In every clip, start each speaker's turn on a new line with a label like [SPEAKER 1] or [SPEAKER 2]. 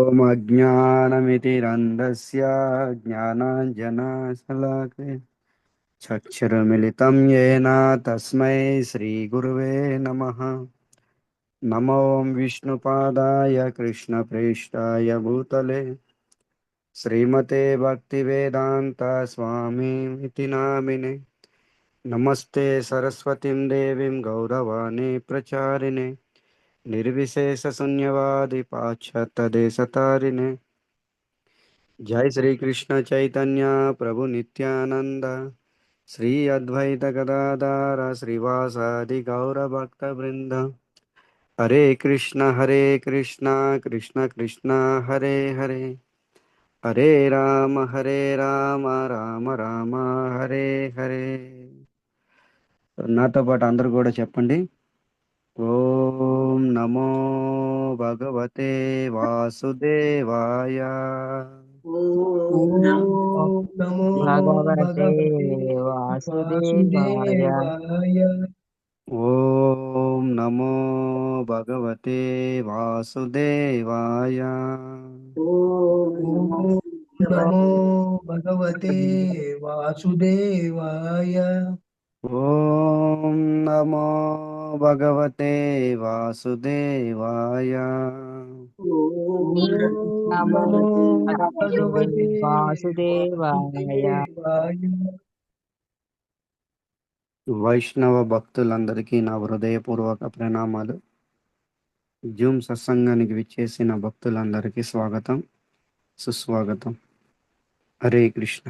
[SPEAKER 1] ॐ अज्ञानमितिरन्धस्य ज्ञानाञ्जनशलाकया चक्षुरुमिलितं येन तस्मै श्रीगुरुवे नमः। नमो विष्णुपादाय कृष्णप्रेष्ठाय भूतले श्रीमते भक्तिवेदान्त स्वामीमिति नामिने। नमस्ते सरस्वतीं देवीं गौरवाणी प्रचारिणे निर्विशेषशून्यवादी पाश्चात्यदेशतारिणे। जय श्री कृष्ण चैतन्य प्रभु नित्यानंद श्री अद्वैत गदाधर श्रीवासादि गौर भक्त वृंद। हरे कृष्ण कृष्ण कृष्ण हरे हरे, हरे राम राम राम हरे हरे। నాతో పాటు అందరూ కూడా చెప్పండి. ఓం నమో భగవతే వాసుదేవాయ.
[SPEAKER 2] ॐ
[SPEAKER 3] ॐ
[SPEAKER 2] नमो
[SPEAKER 3] भगवते
[SPEAKER 2] भगवते
[SPEAKER 3] वासुदेवाय।
[SPEAKER 2] वासुदेवाय।
[SPEAKER 1] ఓం నమో భగవతే వాసుదేవాయ.
[SPEAKER 2] ॐ नमो भगवते वासुदेवाय।
[SPEAKER 1] ఓం నమో భగవతే వాసుదేవాయ.
[SPEAKER 2] ॐ
[SPEAKER 3] नमो
[SPEAKER 2] नमो
[SPEAKER 3] भगवते
[SPEAKER 2] भगवते
[SPEAKER 3] वासुदेवाय।
[SPEAKER 2] वासुदेवाय।
[SPEAKER 1] వైష్ణవ భక్తులందరికీ నా హృదయపూర్వక ప్రణామాలు. జూమ్ సత్సంగానికి విచ్చేసిన భక్తులందరికీ స్వాగతం, సుస్వాగతం. హరే కృష్ణ.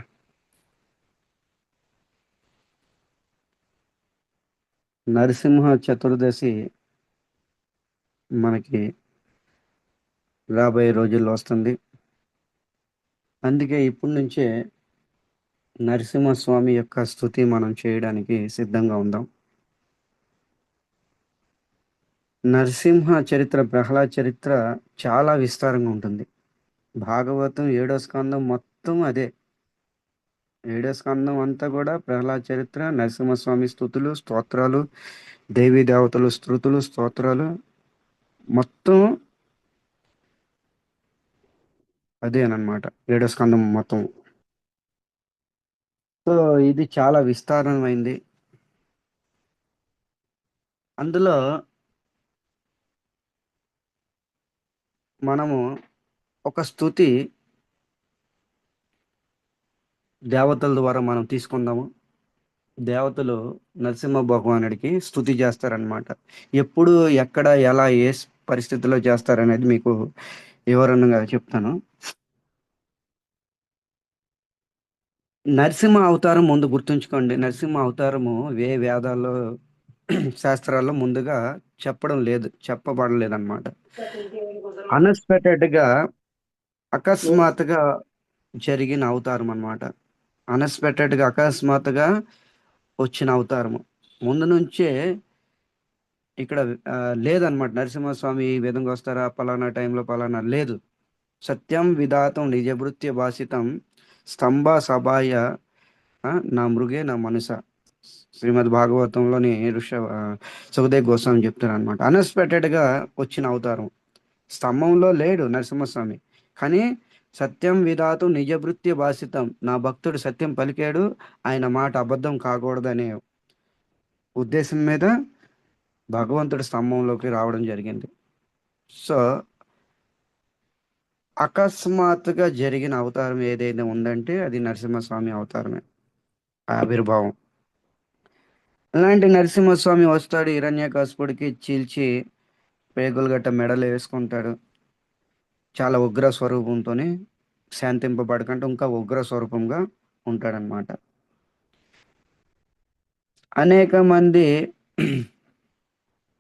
[SPEAKER 1] నరసింహ చతుర్దశి మనకి రాబోయే రోజుల్లో వస్తుంది. అందుకే ఇప్పటి నుంచే నరసింహస్వామి యొక్క స్తుతి మనం చేయడానికి సిద్ధంగా ఉందాం. నరసింహ చరిత్ర, ప్రహ్లాద్ చరిత్ర చాలా విస్తారంగా ఉంటుంది. భాగవతం 7వ స్కందం మొత్తం అదే. 7వ స్కందం అంతా కూడా ప్రహ్లాద్ చరిత్ర, నరసింహస్వామి స్తుతులు, స్తోత్రాలు, దేవీ దేవతలు స్తుతులు, స్తోత్రాలు మొత్తం అదేనమాట. 7వ స్కందం మొత్తం. సో ఇది చాలా విస్తారమైంది. అందులో మనము ఒక స్తుతి దేవతల ద్వారా మనం తీసుకుందాము. దేవతలు నరసింహ భగవానుడికి స్తుతి చేస్తారనమాట. ఎప్పుడు, ఎక్కడ, ఎలా, ఏ పరిస్థితుల్లో చేస్తారనేది మీకు వివరణగా చెప్తాను. నరసింహ అవతారం ముందు గుర్తుంచుకోండి. నరసింహ అవతారము వేదాల్లో శాస్త్రాల్లో ముందుగా చెప్పబడలేదన్నమాట. అన్ఎక్స్పెక్టెడ్ గా, అకస్మాత్తుగా జరిగిన అవతారం అన్నమాట. అన్ఎక్స్పెక్టెడ్ గా, అకస్మాత్తుగా వచ్చిన అవతారము. ముందు నుంచే ఇక్కడ లేదనమాట. నరసింహస్వామి ఈ విధంగా వస్తారా, పలానా టైంలో పలానా లేదు. సత్యం విధాతం నిజభృత్య భాషితం స్తంభ సభాయ నా మృగే నా మనస. శ్రీమద్ భాగవతంలోని సుఖదేవ్ గోస్వామి చెప్తారు అనమాట. అన్ఎక్స్పెక్టెడ్ గా వచ్చిన అవతారం. స్తంభంలో లేడు నరసింహస్వామి, కానీ సత్యం విధాతం నిజభృత్య భాషితం, నా భక్తుడు సత్యం పలికాడు, ఆయన మాట అబద్ధం కాకూడదనే ఉద్దేశం మీద భగవంతుడి స్తంభంలోకి రావడం జరిగింది. సో అకస్మాత్తుగా జరిగిన అవతారం ఏదైతే ఉందంటే అది నరసింహస్వామి అవతారమే, ఆవిర్భావం. అలాంటి నరసింహస్వామి వస్తాడు, హిరణ్యకశిపుడికి చీల్చి పేగులు గట్ట మెడలు వేసుకుంటాడు. చాలా ఉగ్ర స్వరూపంతోనే, శాంతింపబడకంటే ఇంకా ఉగ్ర స్వరూపంగా ఉంటాడనమాట. అనేక మంది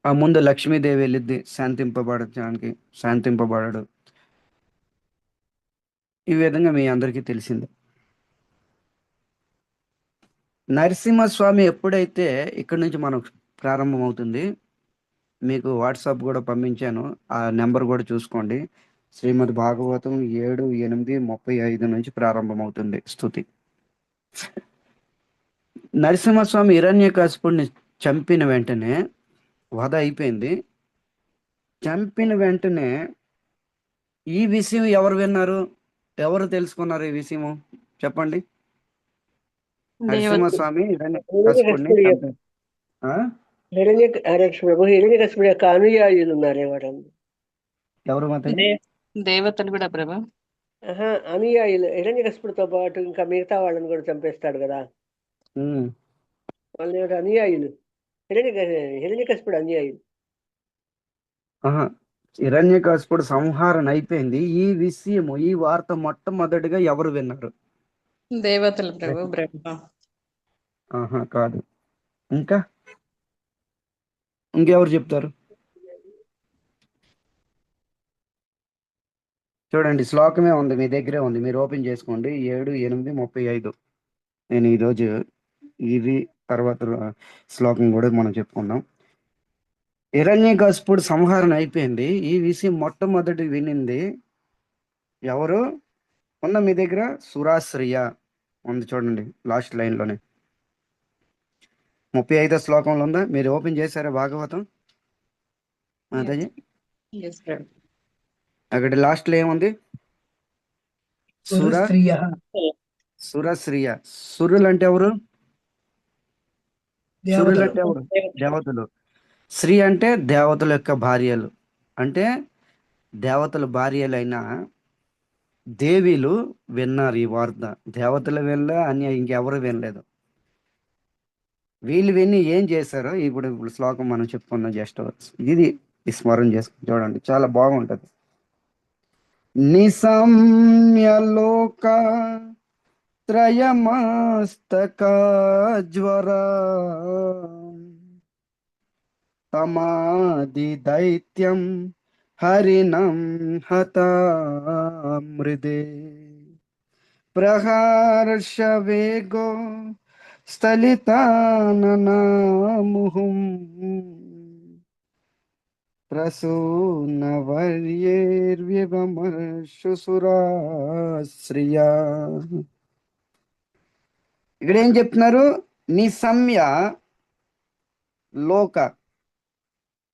[SPEAKER 1] ఆ ముందు లక్ష్మీదేవి వెళ్ళిద్ది శాంతింపబడటానికి, శాంతింపబడడు. ఈ విధంగా మీ అందరికీ తెలిసిందే. నరసింహస్వామి ఎప్పుడైతే ఇక్కడి నుంచి మనకు ప్రారంభమవుతుంది, మీకు వాట్సాప్ కూడా పంపించాను, ఆ నెంబర్ కూడా చూసుకోండి. శ్రీమద్ భాగవతం 7:8:35 నుంచి ప్రారంభమవుతుంది స్తుతి. నరసింహస్వామి హిరణ్యకశిపుడిని చంపిన వెంటనే, వధ అయిపోయింది. చంపిన వెంటనే ఈ విషయం ఎవరు విన్నారు? ఎవరు తెలుసుకున్నారు ఈ విషయము? చెప్పండి.
[SPEAKER 3] దేవతలు.
[SPEAKER 1] నరసింహస్వామి హిరణ్యకశిపుడిని
[SPEAKER 2] హిరణ్యకశిపుడి
[SPEAKER 1] చంపే ఆ?
[SPEAKER 2] హిరణ్యకశిపుడి యొక్క అనుయాయులు ఉన్నారు ఎవరన్నా?
[SPEAKER 1] ఎవరు మాతయ్య?
[SPEAKER 3] దే దేవతలు కూడా ప్రభు.
[SPEAKER 2] ఆహా, అనుయాయులు. హిరణ్యకశిపుడితో పాటు ఇంకా మిగతా వాళ్ళని కూడా చంపేస్తాడు కదా,
[SPEAKER 1] ఉమ్.
[SPEAKER 2] వాళ్ళని ఎవరు? అనుయాయులు. హిరణ్య హిరణ్యకశిపుడు అనుయాయులు.
[SPEAKER 1] ఆహా, హిరణ్యకశిపుడు సంహారణ అయిపోయింది. ఈ విషయము, ఈ వార్త మొట్టమొదటిగా ఎవరు విన్నారు?
[SPEAKER 3] దేవతలు ప్రభు, బ్రహ్మ.
[SPEAKER 1] ఆహా, కాదు. ఇంకా ఇంకెవరు చెప్తారు? చూడండి, శ్లోకమే ఉంది, మీ దగ్గరే ఉంది, మీరు ఓపెన్ చేసుకోండి. 7:8:35. నేను ఈరోజు ఇది తర్వాత శ్లోకం కూడా మనం చెప్పుకుందాం. హిరణ్యకశిపుడు సంహారణ అయిపోయింది. ఈ విషయం మొట్టమొదటి వినింది ఎవరు? ఉన్న మీ దగ్గర సురాశ్రియ ఉంది, చూడండి లాస్ట్ లైన్లోనే 35 శ్లోకంలో ఉందా? మీరు ఓపెన్ చేశారా భాగవతం మాతాజీ?
[SPEAKER 3] Yes, ప్రభు.
[SPEAKER 1] అక్కడ లాస్ట్ లో ఏముంది? సుర
[SPEAKER 2] సురస్త్రియ.
[SPEAKER 1] సురశ్రియ. సురులు అంటే ఎవరు? సురులు
[SPEAKER 2] దేవతలు.
[SPEAKER 1] అంటే ఎవరు? దేవతలు. శ్రీ అంటే దేవతల యొక్క భార్యలు. అంటే దేవతల భార్యలైన దేవీలు విన్నారు ఈ వార్త. దేవతలు వినలే, అని ఇంకెవరు వినలేదు. వీళ్ళు విని ఏం చేశారో ఇప్పుడు శ్లోకం మనం చెప్పుకున్నాం. జస్ట్ ఇది స్మరణ చేసుకుని చూడండి, చాలా బాగుంటది. నిశమ్యలోక త్రయమస్తక జ్వర తమాది దైత్యం హరిణం హతామృదే ప్రహర్ష వేగో స్థలితాననాముహుం ప్రసూనవర్యేర్విమర్శుసురాశ్రియా. ఇక్కడ ఏం చెప్తున్నారు? నిశమ్య లోక.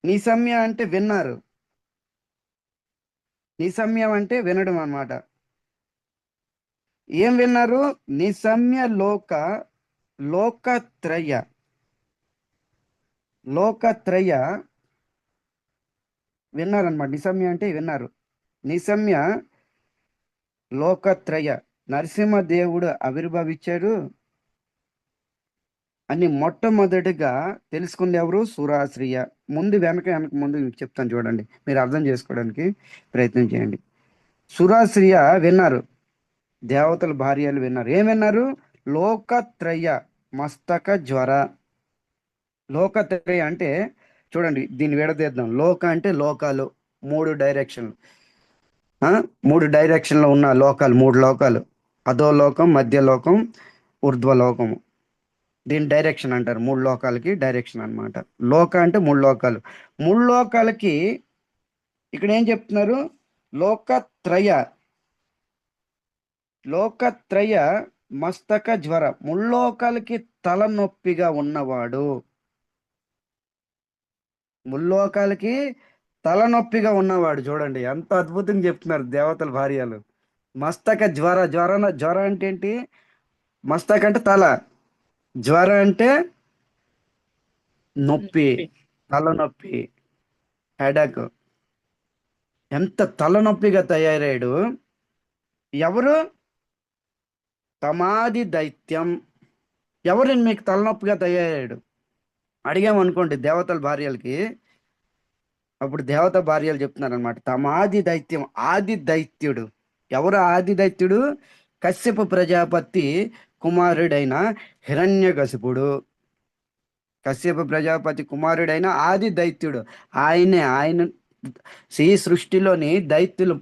[SPEAKER 1] నిశమ్య అంటే విన్నారు. నిశమ్యం అంటే వినడం అన్నమాట. ఏం విన్నారు? నిశమ్య లోక, లోకత్రయ. లోకత్రయ విన్నారనమాట. నిశమ్య అంటే విన్నారు. నిశమ్య లోకత్రయ, నరసింహదేవుడు ఆవిర్భవించాడు అని మొట్టమొదటిగా తెలుసుకుంది ఎవరు? సురాశ్రియ. ముందు వెనక ముందు చెప్తాను చూడండి, మీరు అర్థం చేసుకోవడానికి ప్రయత్నం చేయండి. సురాశ్రియ విన్నారు, దేవతల భార్యలు విన్నారు. ఏం విన్నారు? లోకత్రయ మస్తక జ్వర. లోకత్రయ అంటే చూడండి, దీన్ని విడదీద్దాం. లోక అంటే లోకాలు, 3 డైరెక్షన్లు. 3 డైరెక్షన్లో ఉన్న లోకాలు, 3 లోకాలు: అధోలోకం, మధ్యలోకం, ఊర్ధ్వలోకము. దీని డైరెక్షన్ అంటారు. 3 లోకాలకి డైరెక్షన్ అన్నమాట. లోక అంటే 3 లోకాలు. 3 లోకాలకి ఇక్కడ ఏం చెప్తున్నారు? లోకత్రయ. లోకత్రయ మస్తక జ్వర, ముల్లోకాలకి తలనొప్పిగా ఉన్నవాడు. ముల్లోకాలకి తలనొప్పిగా ఉన్నవాడు. చూడండి ఎంత అద్భుతంగా చెప్తున్నారు దేవతల భార్యలు. మస్తక జ్వర. జ్వర అంటే ఏంటి? మస్తక అంటే తల, జ్వర అంటే నొప్పి, తలనొప్పి, హెడక్. ఎంత తలనొప్పిగా తయారయ్యాడు. ఎవరు? తమాది దైత్యం. ఎవరు మీకు తలనొప్పిగా తయారయ్యాడు అడిగామనుకోండి దేవతల భార్యలకి, అప్పుడు దేవత భార్యలు చెప్తున్నారు అనమాట. తమాది దైత్యం, ఆది దైత్యుడు. ఎవరు ఆది దైత్యుడు? కశ్యప ప్రజాపతి కుమారుడైన హిరణ్యకశిపుడు. కశ్యప ప్రజాపతి కుమారుడైన ఆది దైత్యుడు ఆయన ఈ సృష్టిలోని దైత్యులు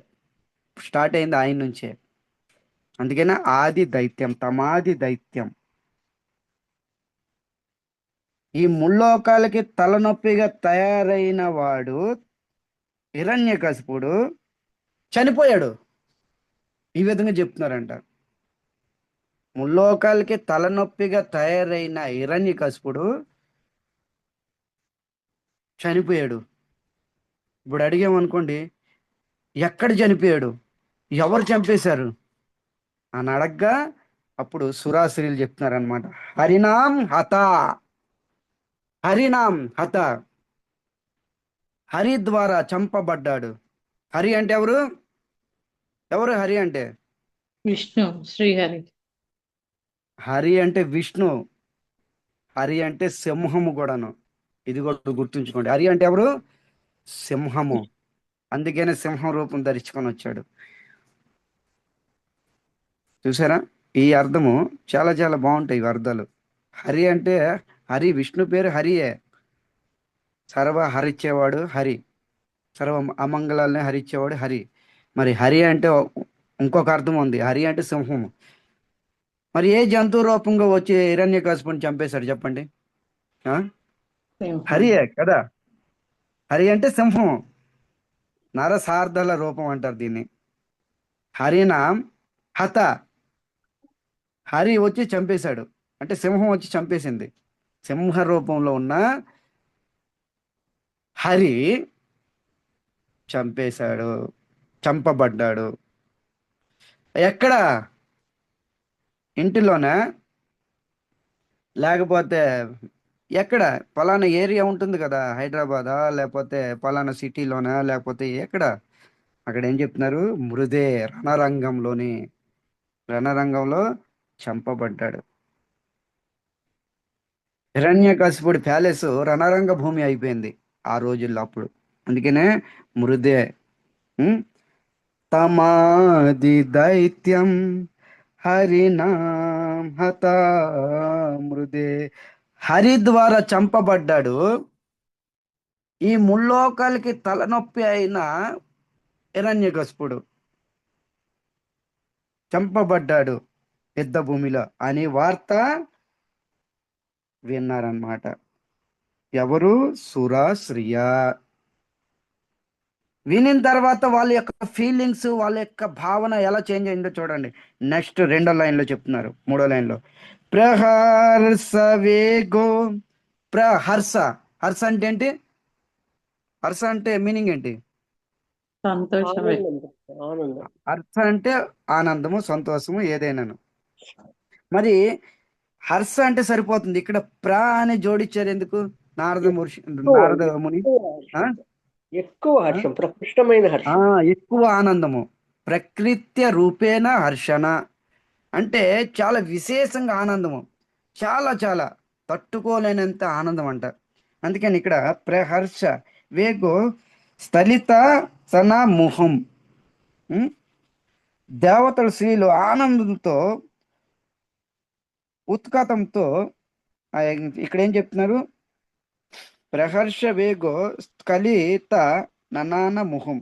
[SPEAKER 1] స్టార్ట్ అయింది ఆయన నుంచే. అందుకనే ఆది దైత్యం, తమాది దైత్యం. ఈ ముల్లోకాలకి తలనొప్పిగా తయారైన వాడు హిరణ్యకశిపుడు చనిపోయాడు. ఈ విధంగా చెప్తున్నారంట. ముల్లోకాలకి తలనొప్పిగా తయారైన హిరణ్యకశిపుడు చనిపోయాడు. ఇప్పుడు అడిగామనుకోండి, ఎక్కడ చనిపోయాడు, ఎవరు చంపేశారు అని అడగ్గా అప్పుడు సురాశ్రీలు చెప్తున్నారనమాట. హరినాం హత, హరినాం హత, హరి ద్వారా చంపబడ్డాడు. హరి అంటే ఎవరు? ఎవరు హరి అంటే?
[SPEAKER 3] విష్ణు, శ్రీహరి.
[SPEAKER 1] హరి అంటే విష్ణు, హరి అంటే సింహము కూడాను. ఇది కూడా గుర్తుంచుకోండి. హరి అంటే ఎవరు? సింహము. అందుకనే సింహం రూపం ధరించుకొని వచ్చాడు. చూసారా? ఈ అర్థము చాలా చాలా బాగుంటాయి, ఈ అర్థాలు. హరి అంటే, హరి విష్ణు పేరు హరియే. సర్వ హరిచ్చేవాడు హరి, సర్వ అమంగళాలని హరిచ్చేవాడు హరి. మరి హరి అంటే ఇంకొక అర్థం ఉంది. హరి అంటే సింహము. మరి ఏ జంతువు రూపంగా వచ్చి హిరణ్యకశిపుని చంపేశాడు చెప్పండి? ఆ?
[SPEAKER 3] సింహం.
[SPEAKER 1] హరియే కదా. హరి అంటే సింహం, నరసార్ధల రూపం అంటారు దీన్ని. హరినాం హత, హరి వచ్చి చంపేశాడు అంటే సింహం వచ్చి చంపేసింది. సింహ రూపంలో ఉన్న హరి చంపేశాడు, చంపబడ్డాడు. ఎక్కడ? ఇంటిలోనా? లేకపోతే ఎక్కడ? పలానా ఏరియా ఉంటుంది కదా, హైదరాబాదా, లేకపోతే పలానా సిటీలోనా, లేకపోతే ఎక్కడ? అక్కడ ఏం చెప్తున్నారు? మృదే, రణరంగంలోని, రణరంగంలో చంపబడ్డాడు. హిరణ్యకశిపుడి ప్యాలెస్ రణరంగ భూమి అయిపోయింది ఆ రోజుల్లో అప్పుడు. అందుకనే మృదే. ఉం? తమాది దైత్యం హరినాం హత మృదే. హరి ద్వారా చంపబడ్డాడు. ఈ ముల్లోకాలకి తలనొప్పి అయిన హిరణ్యకశిపుడు చంపబడ్డాడు యుద్ధ భూమిలో అని వార్త విన్నారన్నమాట. ఎవరు? సురాశ్రియ. వినిన తర్వాత వాళ్ళ యొక్క ఫీలింగ్స్, వాళ్ళ యొక్క భావన ఎలా చేంజ్ అయిందో చూడండి. నెక్స్ట్ రెండో లైన్లో చెప్తున్నారు, మూడో లైన్లో. ప్రహర్ష వేగో. ప్రహర్ష, హర్ష అంటే ఏంటి? హర్ష అంటే మీనింగ్ ఏంటి?
[SPEAKER 3] సంతోషమే.
[SPEAKER 2] ఆనందం. ఆనందం.
[SPEAKER 1] హర్ష అంటే ఆనందము, సంతోషము, ఏదైనాను. మరి హర్ష అంటే సరిపోతుంది, ఇక్కడ ప్ర అని జోడించారు ఎందుకు?
[SPEAKER 2] ఎక్కువ
[SPEAKER 1] నారద ముని.
[SPEAKER 2] ఎక్కువ
[SPEAKER 1] ఆ?
[SPEAKER 2] హర్షం. ఎక్కువ
[SPEAKER 1] ఆ?
[SPEAKER 2] హర్షం, ప్రకృష్టమైన
[SPEAKER 1] ఆ,
[SPEAKER 2] హర్షం.
[SPEAKER 1] ఎక్కువ ఆనందము. ప్రకృత్య రూపేణ హర్షణ అంటే చాలా విశేషంగా ఆనందము, చాలా చాలా తట్టుకోలేనంత ఆనందం అంట. అందుకని ఇక్కడ ప్రహర్ష వేగో స్థలిత సన ముహం. ఉం? దేవతల స్త్రీలు ఆనందంతో, ఉత్కటంతో, ఆ, ఇక్కడ ఏం చెప్తున్నారు? ప్రహర్ష వేగో స్ఖలిత ననాన ముఖం.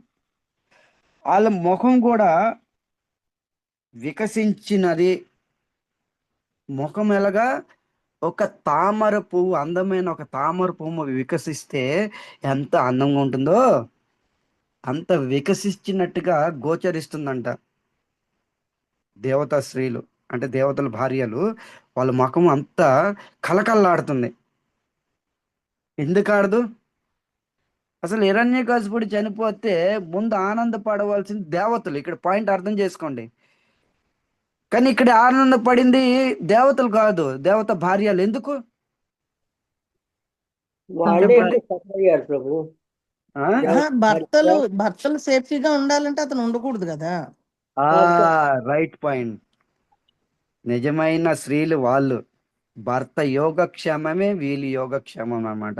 [SPEAKER 1] వాళ్ళ ముఖం కూడా వికసించినది. ముఖం ఎలాగా? ఒక తామర పువ్వు, అందమైన ఒక తామర పువ్వు వికసిస్తే ఎంత అందంగా ఉంటుందో అంత వికసించినట్టుగా గోచరిస్తుందంట. దేవతా స్త్రీలు అంటే దేవతల భార్యలు, వాళ్ళ ముఖం అంతా కలకల్లాడుతుంది. ఎందుకు ఆడదు? అసలు హిరణ్యకశిపుడు చనిపోతే ముందు ఆనందపడవలసింది దేవతలు. ఇక్కడ పాయింట్ అర్థం చేసుకోండి. కానీ ఇక్కడ ఆనందపడింది దేవతలు కాదు, దేవత భార్యలు. ఎందుకు
[SPEAKER 2] వాళ్ళే
[SPEAKER 1] చెప్పండి?
[SPEAKER 2] ఎక్కువ సఫర్ అయ్యారు ప్రభు.
[SPEAKER 1] ఆ?
[SPEAKER 4] భర్తలు భర్తలు సేఫ్టీగా ఉండాలంటే అతను ఉండకూడదు కదా.
[SPEAKER 1] Right point. నిజమైన స్త్రీలు వాళ్ళు. భర్త యోగక్షేమమే వీళ్ళు యోగక్షేమం అన్నమాట.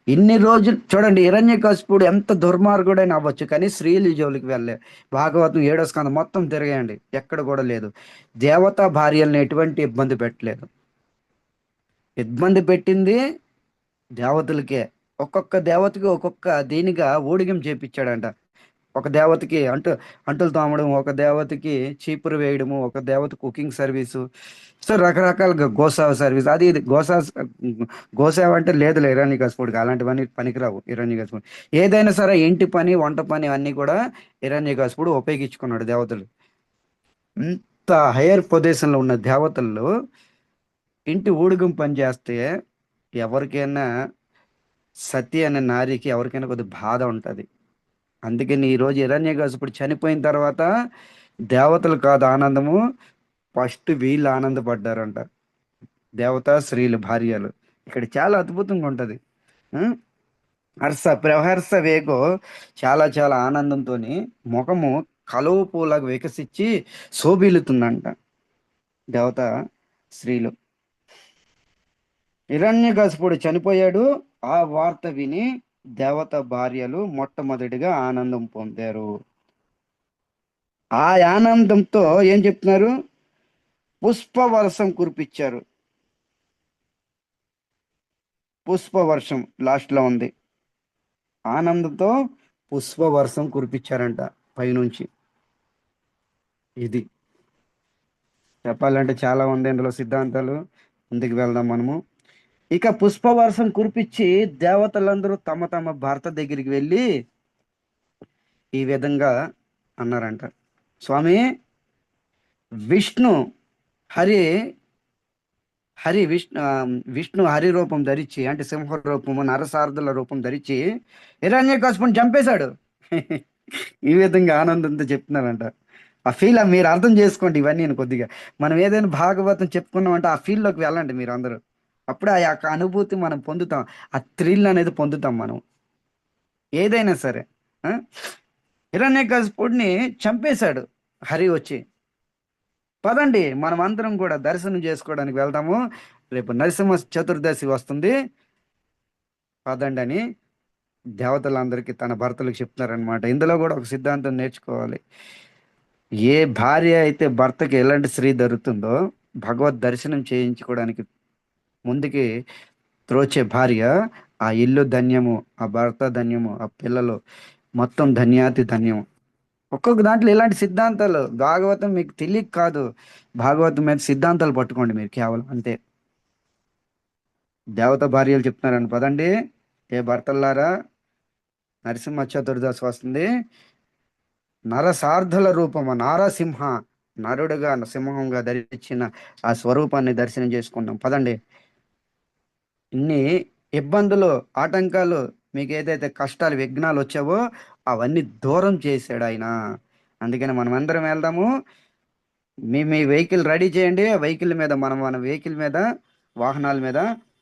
[SPEAKER 1] ఇన్ని రోజులు చూడండి, హిరణ్యకశిపుడు ఎంత దుర్మార్గుడైనా అవ్వచ్చు, కానీ స్త్రీలు జోలికి వెళ్ళే. భాగవతం 7వ స్కందం మొత్తం తిరగండి, ఎక్కడ కూడా లేదు. దేవతా భార్యలను ఎటువంటి ఇబ్బంది పెట్టలేదు. ఇబ్బంది పెట్టింది దేవతలకే. ఒక్కొక్క దేవతకి ఒక్కొక్క దీనిగా ఊడిగం చేపించాడంట. ఒక దేవతకి అంటులు తోమడం, ఒక దేవతకి చీపురు వేయడము, ఒక దేవత కుకింగ్ సర్వీసు. సో రకరకాలుగా గోసేవ సర్వీస్, అది ఇది. గోసేవ అంటే లేదులే హిరణ్యకశిపుడికి, అలాంటివన్నీ పనికిరావు హిరణ్యకశిపుడు. ఏదైనా సరే ఇంటి పని, వంట పని అన్నీ కూడా హిరణ్యకశిపుడు ఉపయోగించుకున్నాడు దేవతలు. ఇంత హైయర్ పొజిషన్లో ఉన్న దేవతల్లో ఇంటి ఊడిగం పని చేస్తే ఎవరికైనా, సతి అనే నారికి ఎవరికైనా కొద్దిగా బాధ ఉంటుంది. అందుకని ఈరోజు హిరణ్యకశిపుడు చనిపోయిన తర్వాత దేవతలు కాదు ఆనందము, ఫస్ట్ వీళ్ళు ఆనందపడ్డారంట. దేవతా స్త్రీలు భార్యలు. ఇక్కడ చాలా అద్భుతంగా ఉంటది. ఆ? హర్ష ప్రహర్ష వేగో, చాలా చాలా ఆనందంతో ముఖము కలువ పూలకు వికసించి శోభిల్లుతుందంట దేవత స్త్రీలు. హిరణ్యకశిపుడు చనిపోయాడు. ఆ వార్త విని దేవత భార్యలు మొట్టమొదటిగా ఆనందం పొందారు. ఆ ఆనందంతో ఏం చెప్తున్నారు? పుష్పవర్షం కురిపించారు. పుష్పవర్షం లాస్ట్ లో ఉంది. ఆనందంతో పుష్పవర్షం కురిపించారంట పైనుంచి. ఇది చెప్పాలంటే చాలా ఉంది ఇందులో సిద్ధాంతాలు. ముందుకు వెళ్దాం మనము. ఇక పుష్పవర్షం కురిపించి దేవతలందరూ తమ తమ భర్త దగ్గరికి వెళ్ళి ఈ విధంగా అన్నారంట, స్వామి, విష్ణు హరి విష్ణు హరి రూపం ధరించి, అంటే సింహ రూపము నరసార్థుల రూపం ధరించి హిరణ్యకశిపుని చంపేశాడు. ఈ విధంగా ఆనందంతో చెప్తున్నారంట. ఆ ఫీల్ మీరు అర్థం చేసుకోండి. ఇవన్నీ నేను కొద్దిగా మనం ఏదైనా భాగవతం చెప్పుకున్నామంటే ఆ ఫీల్డ్లోకి వెళ్ళండి మీరు అందరూ. అప్పుడు ఆ యొక్క అనుభూతి మనం పొందుతాం. ఆ థ్రిల్ అనేది పొందుతాం మనం ఏదైనా సరే. ఆ? హిరణ్యకశిపుడిని చంపేశాడు హరి వచ్చి. పదండి మనం అందరం కూడా దర్శనం చేసుకోవడానికి వెళ్దాము. రేపు నరసింహ చతుర్దశి వస్తుంది, పదండి అని దేవతలందరికీ తన భర్తలకు చెప్తున్నారనమాట. ఇందులో కూడా ఒక సిద్ధాంతం నేర్చుకోవాలి. ఏ భార్య అయితే భర్తకి ఎలాంటి స్త్రీ దొరుకుతుందో భగవద్ దర్శనం చేయించుకోవడానికి ముందుకి త్రోచే భార్య, ఆ ఇల్లు ధన్యము, ఆ భర్త ధన్యము, ఆ పిల్లలు మొత్తం ధన్యాతి ధన్యము. ఒక్కొక్క దాంట్లో ఇలాంటి సిద్ధాంతాలు. భాగవతం మీకు తెలియక కాదు, భాగవతం మీద సిద్ధాంతాలు పట్టుకోండి మీరు కేవలం అంతే. దేవత భార్యలు చెప్తున్నారని పదండి, ఏ భర్తల్లారా, నరసింహ చతుర్దశి వస్తుంది. నరసార్థుల రూపము నారసింహ, నరుడుగా సింహంగా ధరించిన ఆ స్వరూపాన్ని దర్శనం చేసుకుందాం పదండి. ఇన్ని ఇబ్బందులు, ఆటంకాలు, మీకు ఏదైతే కష్టాలు విఘ్నాలు వచ్చావో అవన్నీ దూరం చేశాడు ఆయన. అందుకని మనం అందరం వెళ్దాము. మీ వెహికల్ రెడీ చేయండి. వెహికల్ మీద మన వెహికల్ మీద, వాహనాల మీద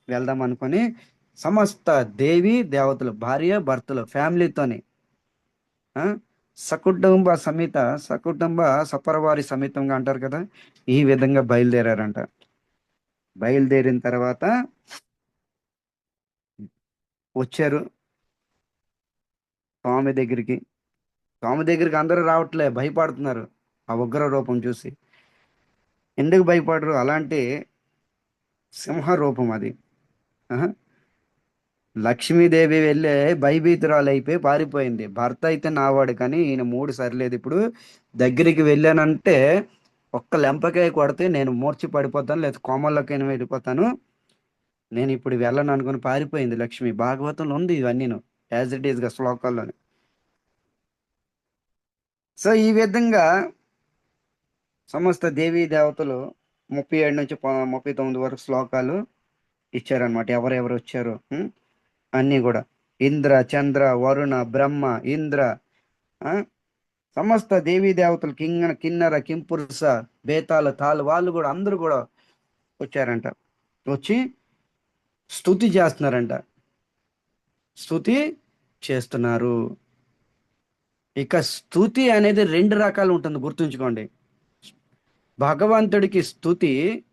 [SPEAKER 1] వెళ్దాం అనుకొని సమస్త దేవి దేవతలు, భార్య భర్తలు, ఫ్యామిలీతోని ఆ, సకుటుంబ సమేత, సకుటుంబ సపరవారి సమేతంగా అంటారు కదా, ఈ విధంగా బయలుదేరారంట. బయలుదేరిన తర్వాత వచ్చారు స్వామి దగ్గరికి. స్వామి దగ్గరికి అందరూ రావట్లే, భయపడుతున్నారు ఆ ఉగ్ర రూపం చూసి. ఎందుకు భయపడరు? అలాంటి సింహ రూపం అది. ఆహా. లక్ష్మీదేవి వెళ్ళే భయభీతురాలు అయిపోయి పారిపోయింది. భర్త అయితే నావాడు కానీ ఈయన మూడు సరిలేదు. ఇప్పుడు దగ్గరికి వెళ్ళానంటే ఒక్క లెంపకాయ కొడితే నేను మూర్చి పడిపోతాను, లేదా కోమల్లోకైనా వెళ్ళిపోతాను, నేను ఇప్పుడు వెళ్ళను అనుకుని పారిపోయింది లక్ష్మి. భాగవతంలో ఉంది ఇవన్నీ యాజ్ ఇట్ ఈస్గా శ్లోకాల్లోని. సో ఈ విధంగా సమస్త దేవీ దేవతలు 37 నుంచి 39 వరకు శ్లోకాలు ఇచ్చారనమాట. ఎవరెవరు వచ్చారు అన్నీ కూడా. ఇంద్ర, చంద్ర, వరుణ, బ్రహ్మ, ఇంద్ర, ఆ, సమస్త దేవీ దేవతలు, కిన్నర, కింపురుష, బేతాళ, తాళ, వాళ్ళు కూడా అందరూ కూడా వచ్చారంట. వచ్చి స్తుతి చేస్తున్నారంట. స్తుతి చేస్తున్నారు. ఇక స్తుతి అనేది రెండు రకాలు ఉంటుంది, గుర్తుంచుకోండి. భగవంతుడికి స్తుతి,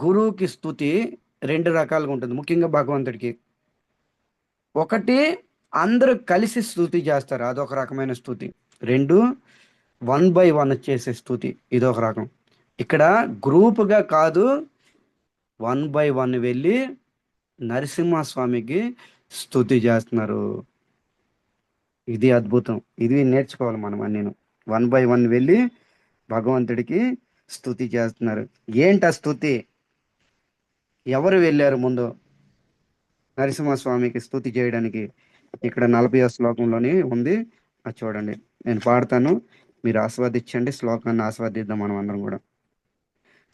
[SPEAKER 1] గురువుకి స్తుతి రెండు రకాలుగా ఉంటుంది. ముఖ్యంగా భగవంతుడికి ఒకటి అందరూ కలిసి స్తుతి చేస్తారు, అదొక రకమైన స్తుతి. రెండు 1 by 1 చేసే స్తుతి, ఇదొక రకం. ఇక్కడ గ్రూపుగా కాదు, 1 by 1 వెళ్ళి నరసింహస్వామికి స్తుతి చేస్తున్నారు. ఇది అద్భుతం. ఇది నేర్చుకోవాలి మనం అన్నీను. 1 by 1 వెళ్ళి భగవంతుడికి స్తుతి చేస్తున్నారు. ఏంటి ఆ స్తుతి? ఎవరు వెళ్ళారు ముందు నరసింహస్వామికి స్తుతి చేయడానికి? ఇక్కడ 40వ శ్లోకంలోని ఉంది, అది చూడండి. నేను పాడతాను, మీరు ఆస్వాదించండి. శ్లోకాన్ని ఆస్వాదిద్దాం మనం అందరం కూడా.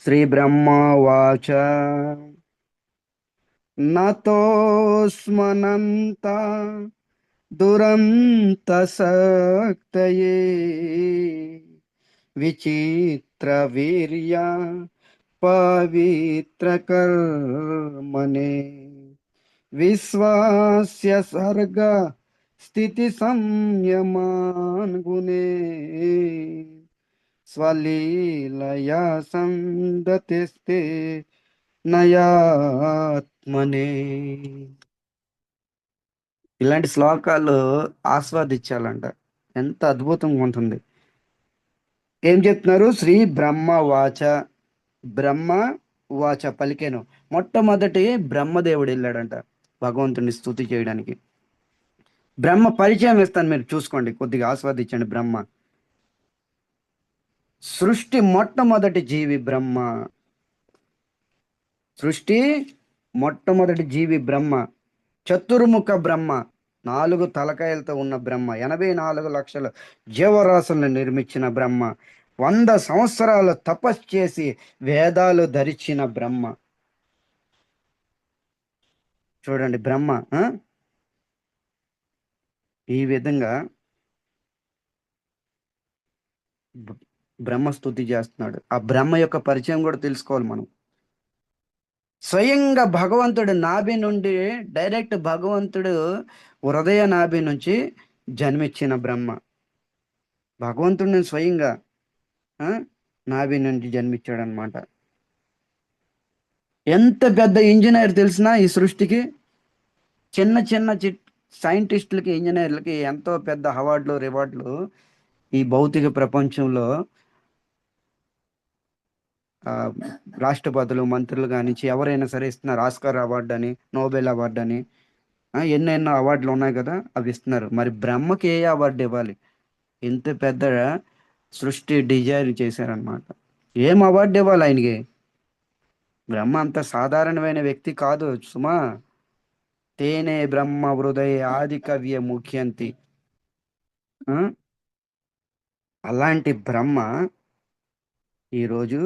[SPEAKER 1] శ్రీ బ్రహ్మవాచ నతోస్మనంత దురంత శక్తయే విచిత్ర వీర్య పవిత్ర కర్మణే విశ్వాస్య సర్గ స్థితి సంయమాన్ గుణే స్వలీలయా సందతిస్తే నయాత్మనే. ఇలాంటి శ్లోకాలు ఆస్వాదించాలంట, ఎంత అద్భుతంగా ఉంటుంది. ఏం చెప్తున్నారు? శ్రీ బ్రహ్మ వాచ, బ్రహ్మ వాచ పలికేను. మొట్టమొదటి బ్రహ్మదేవుడు వెళ్ళాడంట భగవంతుని స్తుతి చేయడానికి. బ్రహ్మ పరిచయం ఇస్తాను, మీరు చూసుకోండి, కొద్దిగా ఆస్వాదించండి. బ్రహ్మ సృష్టి మొట్టమొదటి జీవి బ్రహ్మ. సృష్టి మొట్టమొదటి జీవి బ్రహ్మ. చతుర్ముఖ బ్రహ్మ, 4 తలకాయలతో ఉన్న బ్రహ్మ. 84 లక్షల జీవరాశులను నిర్మించిన బ్రహ్మ. 100 సంవత్సరాలు తపస్సు చేసి వేదాలు ధరించిన బ్రహ్మ. చూడండి బ్రహ్మ ఈ విధంగా బ్రహ్మ స్తుతి చేస్తున్నాడు. ఆ బ్రహ్మ యొక్క పరిచయం కూడా తెలుసుకోవాలి మనం. స్వయంగా భగవంతుడు నాభి నుండి, డైరెక్ట్ భగవంతుడు హృదయ నాభి నుంచి జన్మించిన బ్రహ్మ. భగవంతుడిని స్వయంగా నాభి నుంచి జన్మించాడు అనమాట. ఎంత పెద్ద ఇంజనీర్ తెలిసినా ఈ సృష్టికి, చిన్న చిన్న సైంటిస్టులకి, ఇంజనీర్లకి ఎంతో పెద్ద అవార్డులు, రివార్డులు ఈ భౌతిక ప్రపంచంలో రాష్ట్రపతులు, మంత్రులు కానించి ఎవరైనా సరే ఇస్తున్నారు. ఆస్కార్ అవార్డు అని, నోబెల్ అవార్డు అని, ఎన్నెన్నో అవార్డులు ఉన్నాయి కదా, అవి ఇస్తున్నారు. మరి బ్రహ్మకి ఏ అవార్డు ఇవ్వాలి? ఇంత పెద్ద సృష్టి డిజైన్ చేశారనమాట. ఏం అవార్డు ఇవ్వాలి ఆయనకి? బ్రహ్మ అంత సాధారణమైన వ్యక్తి కాదు సుమా. తేనే బ్రహ్మ హృదయ ఆది కవ్య ముఖ్యంతి. అలాంటి బ్రహ్మ ఈరోజు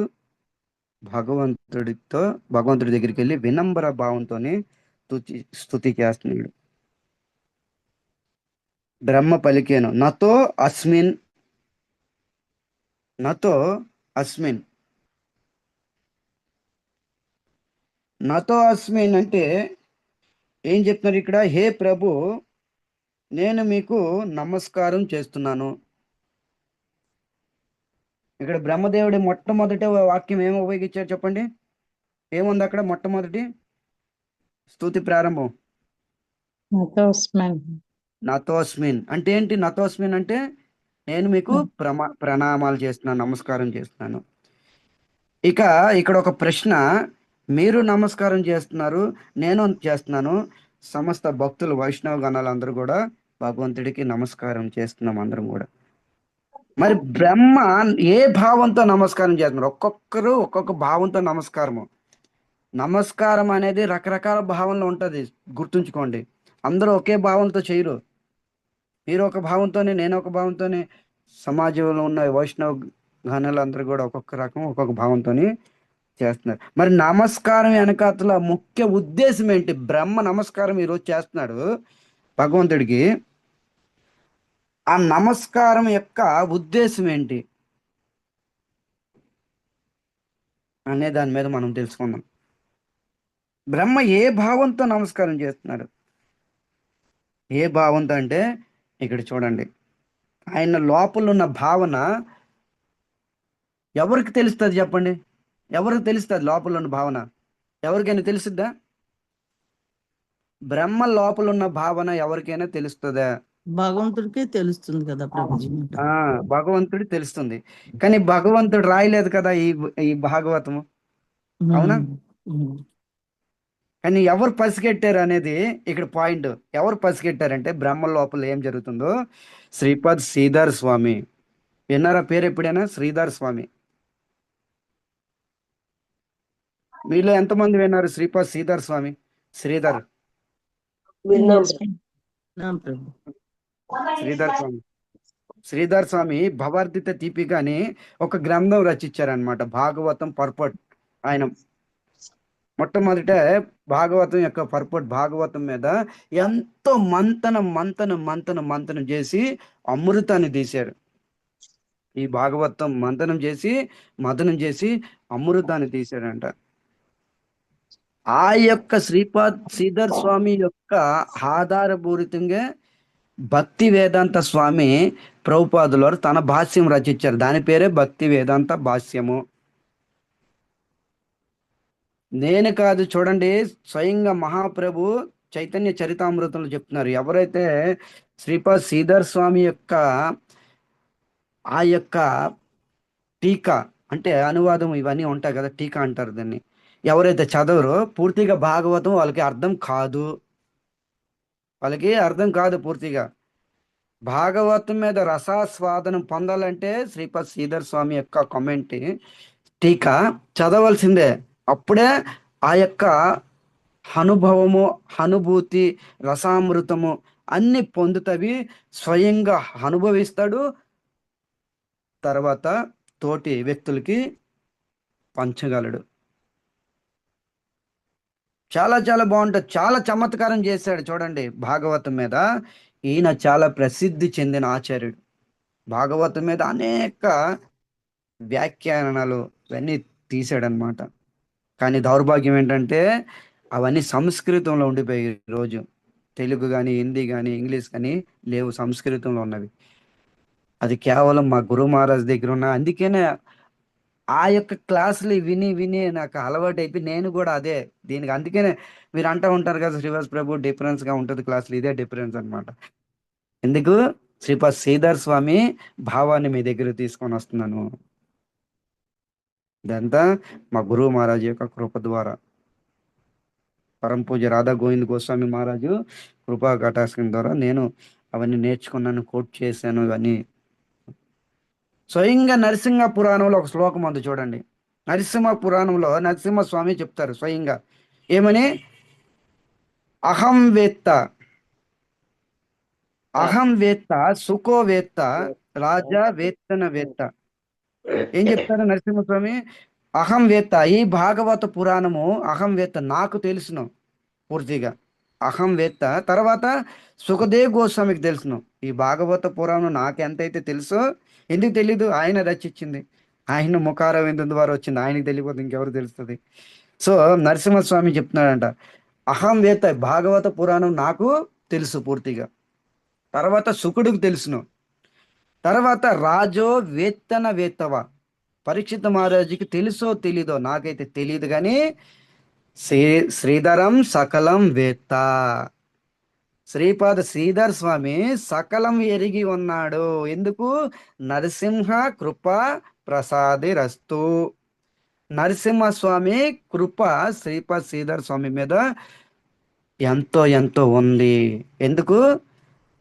[SPEAKER 1] భగవంతుడి దగ్గరికి వెళ్ళి వినమ్ర భావంతోనే స్తుతి చేస్తున్నాడు. బ్రహ్మ పలికేను, నతో అస్మిన్. నతో అస్మిన్, నతో అస్మిన్ అంటే ఏం చెప్తున్నారు ఇక్కడ? హే ప్రభు, నేను మీకు నమస్కారం చేస్తున్నాను. ఇక్కడ బ్రహ్మదేవుడి మొట్టమొదటి వాక్యం ఏమి ఉపయోగించారు చెప్పండి? ఏముంది అక్కడ? మొట్టమొదటి స్తుతి ప్రారంభం నతోస్మిన్ అంటే ఏంటి? నతోస్మిన్ అంటే నేను మీకు ప్రణామాలు చేస్తున్నాను, నమస్కారం చేస్తున్నాను. ఇక ఇక్కడ ఒక ప్రశ్న, మీరు నమస్కారం చేస్తున్నారు, నేను చేస్తున్నాను, సమస్త భక్తులు, వైష్ణవ గణాలందరూ కూడా భగవంతుడికి నమస్కారం చేస్తున్నాం అందరం కూడా. మరి బ్రహ్మ ఏ భావంతో నమస్కారం చేస్తున్నారు? ఒక్కొక్కరు ఒక్కొక్క భావంతో నమస్కారము. నమస్కారం అనేది రకరకాల భావంలో ఉంటుంది, గుర్తుంచుకోండి. అందరూ ఒకే భావంతో చేయరు. మీరు ఒక భావంతోనే, నేను ఒక భావంతోనే, సమాజంలో ఉన్న వైష్ణవ గణాలందరూ కూడా ఒక్కొక్క రకం, ఒక్కొక్క భావంతోనే చేస్తున్నారు. మరి నమస్కారం వెనకాతల ముఖ్య ఉద్దేశం ఏంటి? బ్రహ్మ నమస్కారం ఈరోజు చేస్తున్నాడు భగవంతుడికి. ఆ నమస్కారం యొక్క ఉద్దేశం ఏంటి అనే దాని మీద మనం తెలుసుకుందాం. బ్రహ్మ ఏ భావంతో నమస్కారం చేస్తున్నాడు? ఏ భావంతో అంటే ఇక్కడ చూడండి, ఆయన లోపల ఉన్న భావన ఎవరికి తెలుస్తుంది చెప్పండి? ఎవరికి తెలుస్తుంది లోపల ఉన్న భావన? ఎవరికైనా తెలుస్తుందా? బ్రహ్మ లోపల ఉన్న భావన ఎవరికైనా తెలుస్తుందా?
[SPEAKER 4] భగవంతుడికి తెలుస్తుంది కదా ప్రభుజీ.
[SPEAKER 1] భగవంతుడికి తెలుస్తుంది, కానీ భగవంతుడు రాయలేదు కదా ఈ భాగవతము, అవునా? కానీ ఎవరు పసిగట్టారు అనేది ఇక్కడ పాయింట్. ఎవరు పసిగట్టారంటే బ్రహ్మ లోపల ఏం జరుగుతుందో. శ్రీపాద్ శ్రీధర్ స్వామి, విన్నారా పేరు ఎప్పుడైనా? శ్రీధర్ స్వామి, మీలో ఎంతమంది విన్నారు శ్రీపాద్ శ్రీధర్ స్వామి? శ్రీధర్ శ్రీధర్ స్వామి భవార్ధిత దీపిక అని ఒక గ్రంథం రచించారనమాట. భాగవతం పర్పట్. ఆయన మొట్టమొదట భాగవతం యొక్క పర్పట్ భాగవతం మీద ఎంతో మంతనం చేసి అమృతాన్ని తీశారు. ఈ భాగవతం మదనం చేసి అమృతాన్ని తీశాడంట. ఆ యొక్క శ్రీపాద్ శ్రీధర్ స్వామి యొక్క ఆధారపూరితంగా భక్తి వేదాంత స్వామి ప్రభుపాదుల వారు తన భాష్యం రచించారు. దాని పేరే భక్తి వేదాంత భాష్యము. నేను కాదు, చూడండి, స్వయంగా మహాప్రభు చైతన్య చరితామృతంలో చెప్తున్నారు. ఎవరైతే శ్రీపాద్ శ్రీధర్ స్వామి యొక్క ఆ యొక్క టీకా అంటే అనువాదం ఇవన్నీ ఉంటాయి కదా, టీకా అంటారు దాన్ని, ఎవరైతే చదవరో పూర్తిగా భాగవతం వాళ్ళకి అర్థం కాదు. పూర్తిగా భాగవతం మీద రసాస్వాదనం పొందాలంటే శ్రీపాద్ శ్రీధర్ స్వామి యొక్క కామెంట్ టీకా చదవాల్సిందే. అప్పుడే ఆ యొక్క అనుభవము, అనుభూతి, రసామృతము అన్ని పొందుతవి, స్వయంగా అనుభవిస్తాడు, తర్వాత తోటి వ్యక్తులకి పంచగలడు. చాలా చాలా బాగుంటుంది. చాలా చమత్కారం చేశాడు చూడండి భాగవతం మీద. ఈయన చాలా ప్రసిద్ధి చెందిన ఆచార్యుడు. భాగవతం మీద అనేక వ్యాఖ్యానాలు ఇవన్నీ తీసాడనమాట. కానీ దౌర్భాగ్యం ఏంటంటే అవన్నీ సంస్కృతంలో ఉండిపోయి రోజు తెలుగు కానీ, హిందీ కానీ, ఇంగ్లీష్ కానీ లేవు, సంస్కృతంలో ఉన్నవి. అది కేవలం మా గురు మహారాజ్ దగ్గర ఉన్న, అందుకనే ఆ యొక్క క్లాసులు విని విని నాకు అలవాటు అయిపోయి నేను కూడా అదే దీనికి, అందుకనే మీరు అంటూ ఉంటారు కదా శ్రీవాస్ ప్రభు డిఫరెన్స్ గా ఉంటుంది క్లాసులు, ఇదే డిఫరెన్స్ అనమాట. ఎందుకు? శ్రీపాద్ శ్రీధర్ స్వామి భావాన్ని మీ దగ్గర తీసుకొని వస్తున్నాను. ఇదంతా మా గురువు మహారాజు యొక్క కృప ద్వారా, పరమ పూజ రాధా గోవింద్ గోస్వామి మహారాజు కృపా కటాక్షం ద్వారా నేను అవన్నీ నేర్చుకున్నాను, కోట్ చేశాను. ఇవన్నీ స్వయంగా నరసింహ పురాణంలో ఒక శ్లోకం ఉంది చూడండి. నరసింహ పురాణంలో నరసింహస్వామి చెప్తారు స్వయంగా ఏమని, అహం వేత్త సుఖో వేత్త రాజా వేత్తన వేత్త. ఏం చెప్తారు నరసింహస్వామి? అహం వేత్త, ఈ భాగవత పురాణము అహం వేత్త, నాకు తెలుసును పూర్తిగా, అహం వేత్త. తర్వాత సుఖదేవ్ గోస్వామికి తెలుసును. ఈ భాగవత పురాణం నాకు ఎంతైతే తెలుసో, ఎందుకు తెలీదు? ఆయన రచించింది, ఆయన ముఖారవిందం ద్వారా వచ్చింది, ఆయనకి తెలియకపోతే ఇంకెవరు తెలుస్తుంది? సో నరసింహస్వామి చెప్తున్నాడంట, అహం వేత్త, భాగవత పురాణం నాకు తెలుసు పూర్తిగా. తర్వాత శుకుడికి తెలుసును. తర్వాత రాజో వేత్తన వేత్తవ, పరీక్షిత మహారాజుకి తెలుసో తెలీదో నాకైతే తెలియదు, కానీ శ్రీధరం సకలం వేత్త, శ్రీపాద శ్రీధర్ స్వామి సకలం ఎరిగి ఉన్నాడు. ఎందుకు? నరసింహ కృప ప్రసాది రస్తు. నరసింహస్వామి కృప శ్రీపాద శ్రీధర్ స్వామి మీద ఎంతో ఎంతో ఉంది. ఎందుకు?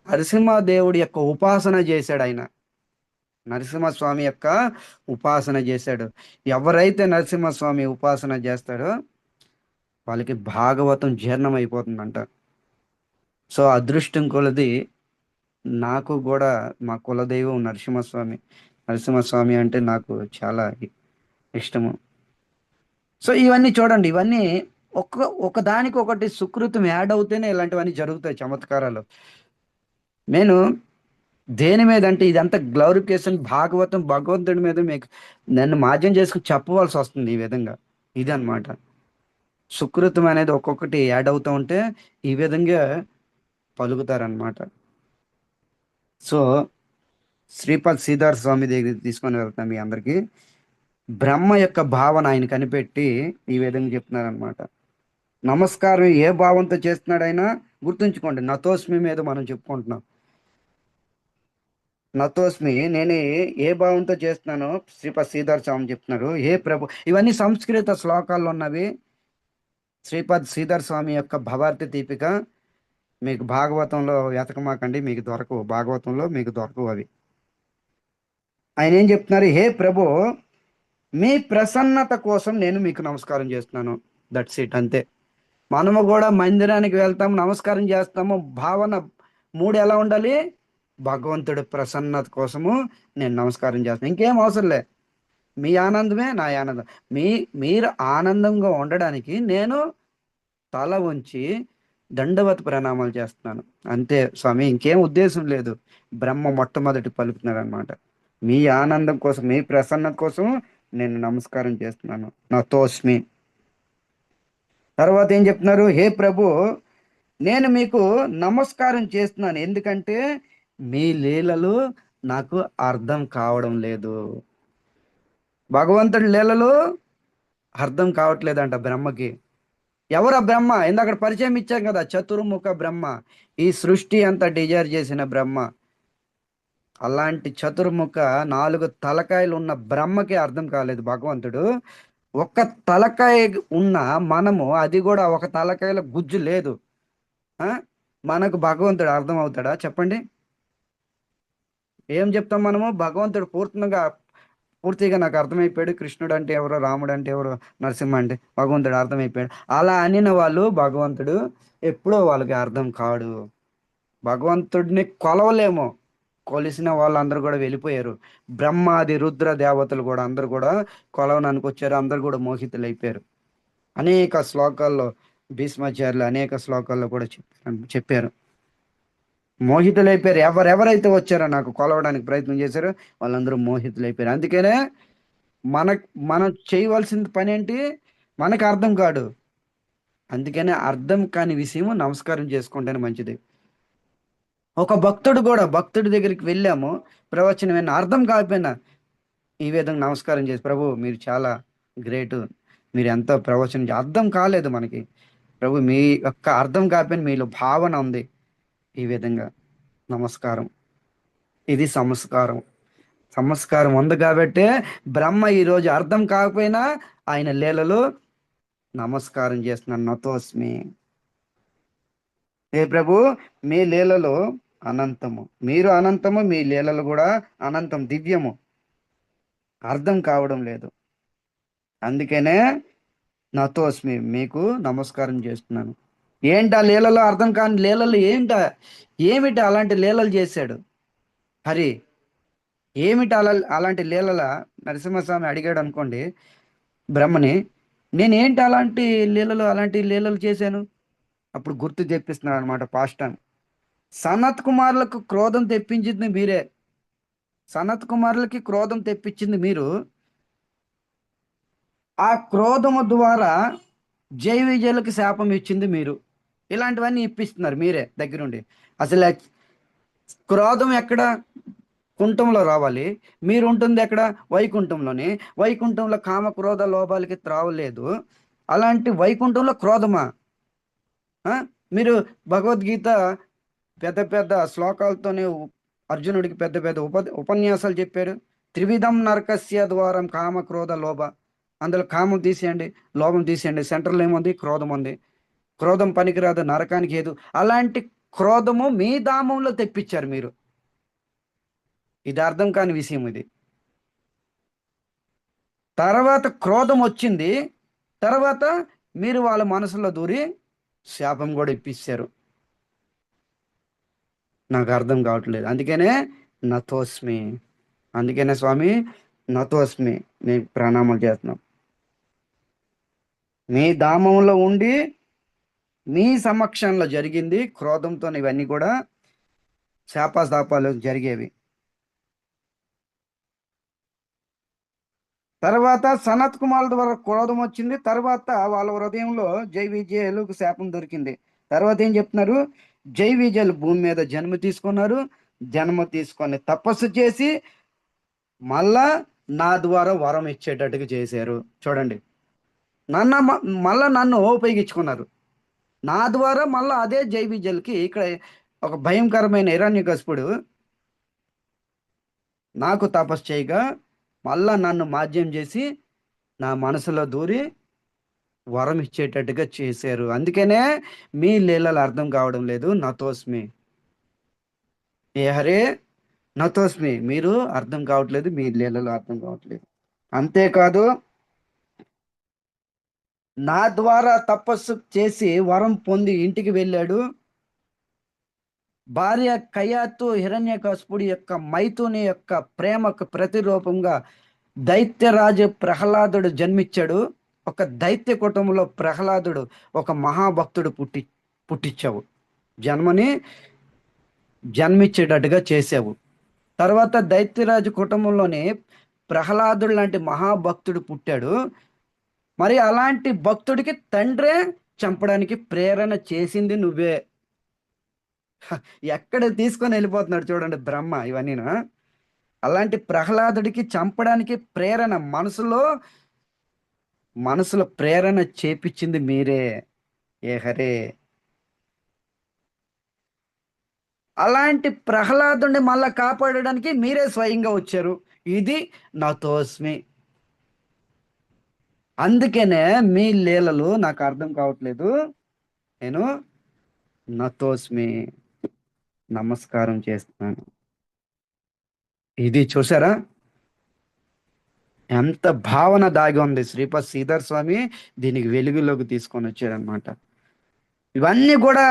[SPEAKER 1] నరసింహదేవుడి యొక్క ఉపాసన చేశాడు ఆయన, నరసింహస్వామి యొక్క ఉపాసన చేశాడు. ఎవరైతే నరసింహస్వామి ఉపాసన చేస్తాడో వాళ్ళకి భాగవతం జీర్ణం అయిపోతుందంట. సో అదృష్టం కొలది నాకు కూడా మా కులదైవం నరసింహస్వామి అంటే నాకు చాలా ఇష్టము. సో ఇవన్నీ చూడండి, ఇవన్నీ ఒకదానికి ఒకటి సుకృతం యాడ్ అవుతేనే ఇలాంటివన్నీ జరుగుతాయి, చమత్కారాలు. నేను దేని మీద అంటే ఇదంతా గ్లోరిఫికేషన్, భగవంతుడి మీద మీకు నన్ను మాధ్యం చేసుకుని చెప్పవలసి వస్తుంది ఈ విధంగా. ఇది అనమాట సుకృతం అనేది, ఒక్కొక్కటి యాడ్ అవుతూ ఉంటే ఈ విధంగా పలుకుతారనమాట. సో శ్రీపాద్ శ్రీధర్ స్వామి దగ్గర తీసుకొని వెళ్తాం మీ అందరికీ. బ్రహ్మ యొక్క భావన ఆయన కనిపెట్టి ఈ విధంగా చెప్తున్నారనమాట. నమస్కారం ఏ భావంతో చేస్తున్నాడు ఆయన గుర్తుంచుకోండి. నతోస్మి మీద మనం చెప్పుకుంటున్నాం. నతోస్మి, నేను ఏ భావంతో చేస్తున్నానో శ్రీపాద్ శ్రీధర్ స్వామి చెప్తున్నారు. ఏ ప్రభు, ఇవన్నీ సంస్కృత శ్లోకాల్లో ఉన్నవి. శ్రీపాద్ శ్రీధర్ స్వామి యొక్క భవార్తి దీపిక మీకు భాగవతంలో వెతకమాకండి, మీకు దొరకవు, భాగవతంలో మీకు దొరకవు అవి. ఆయన ఏం చెప్తున్నారు? హే ప్రభు, మీ ప్రసన్నత కోసం నేను మీకు నమస్కారం చేస్తున్నాను. దట్స్ ఇట్, అంతే. మనము కూడా మందిరానికి వెళ్తాము, నమస్కారం చేస్తాము. భావన మూడు ఎలా ఉండాలి? భగవంతుడి ప్రసన్నత కోసము నేను నమస్కారం చేస్తాను, ఇంకేం అవసరం లే. మీ ఆనందమే నా ఆనందం. మీరు ఆనందంగా ఉండడానికి నేను తల వంచి దండవత్ ప్రణామాలు చేస్తున్నాను. అంతే స్వామి, ఇంకేం ఉద్దేశం లేదు. బ్రహ్మ మొట్టమొదటి పలుకుతున్నాడు అనమాట. మీ ఆనందం కోసం, మీ ప్రసన్నత కోసం నేను నమస్కారం చేస్తున్నాను. నా తోస్మి. తర్వాత ఏం చెప్తున్నారు? హే ప్రభు, నేను మీకు నమస్కారం చేస్తున్నాను, ఎందుకంటే మీ లీలలు నాకు అర్థం కావడం లేదు. భగవంతుడి లీలలు అర్థం కావట్లేదంట బ్రహ్మకి. ఎవరు ఆ బ్రహ్మ? ఇందాక పరిచయం ఇచ్చాం కదా, చతుర్ముఖ బ్రహ్మ, ఈ సృష్టి అంతా డిజైర్ చేసిన బ్రహ్మ. అలాంటి చతుర్ముఖ 4 తలకాయలు ఉన్న బ్రహ్మకి అర్థం కాలేదు భగవంతుడు. ఒక్క తలకాయ ఉన్న మనము, అది కూడా ఒక తలకాయల గుజ్జు లేదు. ఆ? మనకు భగవంతుడు అర్థం అవుతాడా చెప్పండి? ఏం చెప్తాం మనము? భగవంతుడు పూర్తిగా నాకు అర్థమైపోయాడు, కృష్ణుడు అంటే ఎవరో, రాముడు అంటే ఎవరో, నరసింహ అంటే భగవంతుడు అర్థమైపోయాడు. అలా అనిన వాళ్ళు భగవంతుడు ఎప్పుడో వాళ్ళకి అర్థం కాడు. భగవంతుడిని కొలవలేము. కొలిసిన వాళ్ళందరూ కూడా వెళ్ళిపోయారు. బ్రహ్మాది రుద్ర దేవతలు కూడా అందరూ కూడా కొలవడానికి వచ్చారు. అందరూ కూడా మోహితులైపోయారు. అనేక శ్లోకాల్లో భీష్మాచార్యులు అనేక శ్లోకాల్లో కూడా చెప్పారు. మోహితులైపోయారు. ఎవరెవరైతే వచ్చారో, నాకు కొలవడానికి ప్రయత్నం చేశారో వాళ్ళందరూ మోహితులైపోయారు. అందుకనే మనం చేయవలసిన పని ఏంటి? మనకు అర్థం కాడు. అందుకనే అర్థం కాని విషయం నమస్కారం చేసుకుంటేనే మంచిది. ఒక భక్తుడి దగ్గరికి వెళ్ళాము, ప్రవచనం విన్నా, అర్థం కాకపోయినా ఈ విధంగా నమస్కారం చేసి, ప్రభు మీరు చాలా గ్రేట్, మీరు ఎంతో ప్రవచనం అర్థం కాలేదు మనకి, ప్రభు మీ యొక్క అర్థం కాకపోయినా మీలో భావన ఉంది, ఈ విధంగా నమస్కారం. ఇది సంస్కారం. సంస్కారం ఉంది కాబట్టే బ్రహ్మ ఈరోజు అర్థం కాకపోయినా ఆయన లీలలు నమస్కారం చేస్తున్నాను. నతోస్మి. ఏ ప్రభు, మీ లీలలు అనంతము, మీరు అనంతము, మీ లీలలు కూడా అనంతం, దివ్యము, అర్థం కావడం లేదు. అందుకనే నతోస్మి, మీకు నమస్కారం చేస్తున్నాను. ఏంటి ఆ లీలలో అర్థం కాని లీలలు? ఏమిటి అలాంటి లీలలు చేశాడు హరి? ఏమిటి అలాంటి లీలల? నరసింహస్వామి అడిగాడు అనుకోండి బ్రహ్మని, నేనేంటి అలాంటి లీలలు చేశాను? అప్పుడు గుర్తు తెప్పిస్తున్నాడు అనమాట పాస్ట్ టైం. సనత్ కుమారులకు క్రోధం తెప్పించింది మీరే. సనత్ కుమారులకి క్రోధం తెప్పించింది మీరు. ఆ క్రోధము ద్వారా జై విజయులకు శాపం ఇచ్చింది మీరు. ఇలాంటివన్నీ ఇప్పిస్తున్నారు మీరే దగ్గరుండి. అసలు క్రోధం ఎక్కడ? కుంఠంలో రావాలి. మీరు ఉంటుంది ఎక్కడ? వైకుంఠంలోని. వైకుంఠంలో కామ క్రోధ లోభాలకి త్రావలేదు. అలాంటి వైకుంఠంలో క్రోధమా? మీరు భగవద్గీత పెద్ద పెద్ద శ్లోకాలతోనే అర్జునుడికి పెద్ద పెద్ద ఉపన్యాసాలు చెప్పారు. త్రివిధం నరకస్య ద్వారం కామ క్రోధ లోభ. అందులో కామం తీసేయండి, లోభం తీసేయండి, సెంటర్లో ఏముంది? క్రోధం ఉంది. క్రోధం పనికిరాదు, నరకానికి ఏదు. అలాంటి క్రోధము మీ ధామంలో తెప్పించారు మీరు. ఇది అర్థం కాని విషయం ఇది. తర్వాత క్రోధం వచ్చింది, తర్వాత మీరు వాళ్ళ మనసులో దూరి శాపం కూడా ఇప్పించారు. నాకు అర్థం కావట్లేదు. అందుకనే నతోస్మి. అందుకనే స్వామి నతోస్మి, మీకు ప్రణామాలు చేస్తున్నాం. మీ ధామంలో ఉండి మీ సమక్షంలో జరిగింది క్రోధంతో, ఇవన్నీ కూడా శాపాలు జరిగేవి. తర్వాత సనత్ కుమార్ ద్వారా క్రోధం వచ్చింది, తర్వాత వాళ్ళ హృదయంలో జై విజయులకు శాపం దొరికింది. తర్వాత ఏం చెప్తున్నారు? జై విజయులు భూమి మీద జన్మ తీసుకున్నారు. జన్మ తీసుకొని తపస్సు చేసి మళ్ళా నా ద్వారా వరం ఇచ్చేటట్టుగా చేశారు. చూడండి, మళ్ళా నన్ను ఉపయోగించుకున్నారు. నా ద్వారా మళ్ళా అదే జై విజయులకి ఇక్కడ ఒక భయంకరమైన హిరణ్యకశిపుడు నాకు తపస్సు చేయగా మళ్ళా నన్ను మాధ్యం చేసి నా మనసులో దూరి వరం ఇచ్చేటట్టుగా చేశారు. అందుకనే మీ లీలలు అర్థం కావడం లేదు. నతోస్మి. ఏ హరే నతోస్మి, మీరు అర్థం కావట్లేదు, మీ లీలలు అర్థం కావట్లేదు. అంతేకాదు, నా ద్వారా తపస్సు చేసి వరం పొంది ఇంటికి వెళ్ళాడు. భార్య కయాతు హిరణ్యకశిపుడి యొక్క మైథుని యొక్క ప్రేమకు ప్రతిరూపంగా దైత్యరాజు ప్రహ్లాదుడు జన్మించాడు. ఒక దైత్య కుటుంబంలో ప్రహ్లాదుడు ఒక మహాభక్తుడు పుట్టించావు. జన్మని జన్మించేటట్టుగా చేసావు. తర్వాత దైత్యరాజు కుటుంబంలోనే ప్రహ్లాదుడు లాంటి మహాభక్తుడు పుట్టాడు. మరి అలాంటి భక్తుడికి తండ్రే చంపడానికి ప్రేరణ చేసింది నువ్వే. ఎక్కడ తీసుకొని వెళ్ళిపోతున్నాడు చూడండి బ్రహ్మ ఇవన్నీనా. అలాంటి ప్రహ్లాదుడికి చంపడానికి ప్రేరణ మనసులో ప్రేరణ చేపించింది మీరే. ఏ హరే. అలాంటి ప్రహ్లాదుని మళ్ళా కాపాడడానికి మీరే స్వయంగా వచ్చారు. ఇది నతోస్మి. అందుకనే మీ లీలలు నాకు అర్థం కావట్లేదు. నేను నతోస్మి నమస్కారం చేస్తున్నాను. ఇది చూసారా ఎంత భావన దాగి ఉంది. శ్రీపద్ శ్రీధర్ స్వామి దీనికి వెలుగులోకి తీసుకొని వచ్చారనమాట. ఇవన్నీ కూడా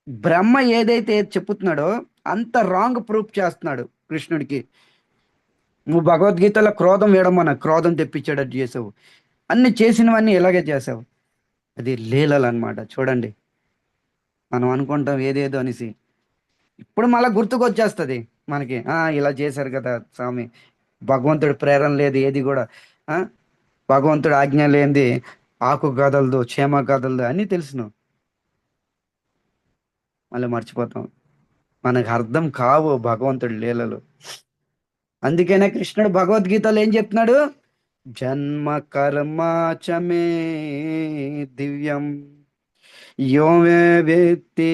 [SPEAKER 1] బ్రహ్మ ఏదైతే చెప్పుతున్నాడో అంత రాంగ్ ప్రూఫ్ చేస్తున్నాడు కృష్ణుడికి. నువ్వు భగవద్గీతలో క్రోధం వేయడం క్రోధం తెప్పించేటట్టు చేసావు. అన్ని చేసినవన్నీ ఇలాగే చేసావు. అది లీలలు అనమాట. చూడండి, మనం అనుకుంటాం ఏదేదో అనేసి, ఇప్పుడు మళ్ళీ గుర్తుకొచ్చేస్తుంది మనకి. ఇలా చేశారు కదా స్వామి, భగవంతుడి ప్రేరణ లేదు ఏది కూడా. భగవంతుడి ఆజ్ఞ లేనిది ఆకు కదలదు, క్షేమ కదలదు అన్నీ తెలుసును. మళ్ళీ మర్చిపోతాం. మనకు అర్థం కావు భగవంతుడి లీలలు. అందుకనే కృష్ణుడు భగవద్గీతలో ఏం చెప్తున్నాడు? జన్మ కర్మ చమే దివ్యం యో మే వేత్తి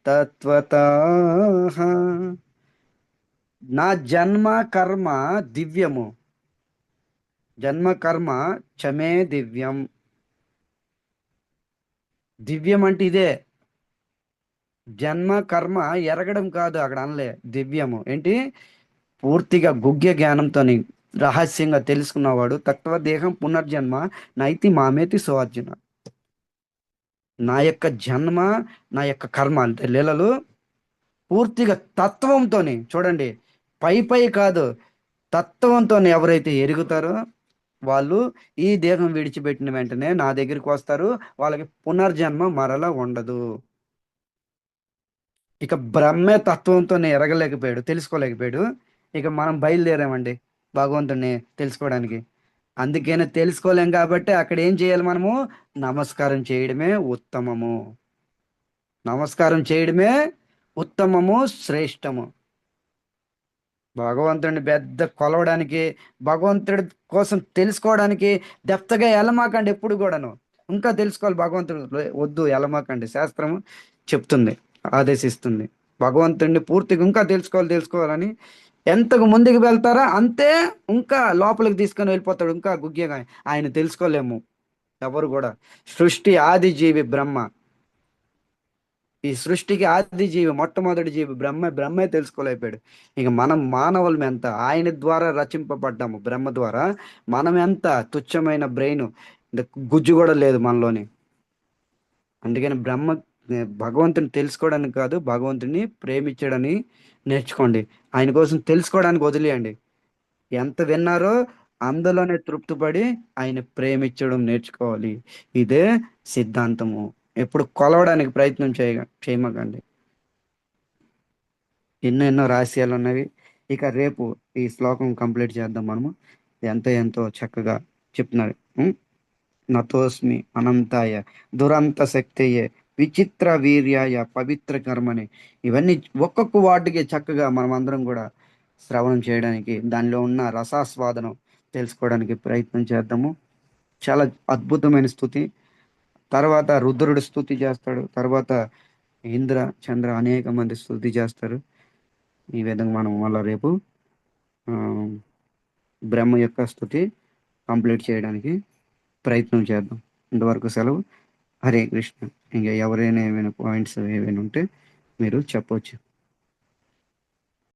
[SPEAKER 1] తత్వతః. నా జన్మ కర్మ దివ్యము. జన్మ కర్మ చమే దివ్యం. దివ్యం అంటే ఇదే. జన్మ కర్మ ఎరగడం కాదు, అక్కడ అనలే. దివ్యము ఏంటి? పూర్తిగా గుగ్య జ్ఞానంతో రహస్యంగా తెలుసుకున్నవాడు తత్వ దేహం పునర్జన్మ నైతి మామేతి సువర్జున. నా యొక్క జన్మ, నా యొక్క కర్మ అంటే లీలలు పూర్తిగా తత్వంతోని, చూడండి, పై కాదు, తత్వంతో ఎవరైతే ఎరుగుతారో వాళ్ళు ఈ దేహం విడిచిపెట్టిన వెంటనే నా దగ్గరికి వస్తారు. వాళ్ళకి పునర్జన్మ మరలా ఉండదు. ఇక బ్రహ్మే తత్వంతో ఎరగలేకపోయాడు, తెలుసుకోలేకపోయాడు. ఇక మనం బయలుదేరామండి భగవంతుడిని తెలుసుకోవడానికి. అందుకనే తెలుసుకోలేం కాబట్టి అక్కడ ఏం చేయాలి? మనము నమస్కారం చేయడమే ఉత్తమము. నమస్కారం చేయడమే ఉత్తమము, శ్రేష్టము. భగవంతుడిని పెద్ద కొలవడానికి, భగవంతుడి కోసం తెలుసుకోవడానికి డెప్త్గా వెళ్ళమాకండి ఎప్పుడు కూడాను. ఇంకా తెలుసుకోవాలి భగవంతుడు, వద్దు వెళ్ళమాకండి. శాస్త్రము చెప్తుంది, ఆదేశిస్తుంది భగవంతుడిని పూర్తిగా ఇంకా తెలుసుకోవాలని. ఎంతకు ముందుకు వెళ్తారో అంతే ఇంకా లోపలికి తీసుకొని వెళ్ళిపోతాడు. ఇంకా గుగ్గిగా ఆయన తెలుసుకోలేము ఎవరు కూడా. సృష్టి ఆది జీవి బ్రహ్మ. ఈ సృష్టికి ఆది జీవి, మొట్టమొదటి జీవి బ్రహ్మే తెలుసుకోలేకపోయాడు. ఇక మనం మానవులం ఎంత, ఆయన ద్వారా రచింపబడ్డాము బ్రహ్మ ద్వారా. మనం ఎంత తుచ్చమైన బ్రెయిన్, గుజ్జు కూడా లేదు మనలోని. అందుకని భగవంతుని తెలుసుకోవడానికి కాదు, భగవంతుని ప్రేమించడని నేర్చుకోండి. ఆయన కోసం తెలుసుకోవడానికి వదిలేయండి. ఎంత విన్నారో అందులోనే తృప్తిపడి ఆయన ప్రేమించడం నేర్చుకోవాలి. ఇదే సిద్ధాంతము. ఎప్పుడు కొలవడానికి ప్రయత్నం చేయమకండి. ఎన్నెన్నో రహస్యాలు ఉన్నవి. ఇక రేపు ఈ శ్లోకం కంప్లీట్ చేద్దాం మనము. ఎంతో చక్కగా చెప్తున్నారు. నతోస్మి అనంతాయ దురంత శక్తియే విచిత్ర వీర్యాయ పవిత్ర కర్మని. ఇవన్నీ ఒక్కొక్క వాటికి చక్కగా మనం అందరం కూడా శ్రవణం చేయడానికి, దానిలో ఉన్న రసాస్వాదనం తెలుసుకోవడానికి ప్రయత్నం చేద్దాము. చాలా అద్భుతమైన స్థుతి. తర్వాత రుద్రుడు స్థుతి చేస్తాడు, తర్వాత ఇంద్ర చంద్ర అనేక మంది స్థుతి చేస్తారు. ఈ విధంగా మనం మళ్ళీ రేపు బ్రహ్మ యొక్క స్థుతి కంప్లీట్ చేయడానికి ప్రయత్నం చేద్దాం. ఇంతవరకు సెలవు. హరే కృష్ణ. ఇంకా ఎవరైనా ఏమైనా పాయింట్స్ ఏమైనా ఉంటే మీరు చెప్పవచ్చు.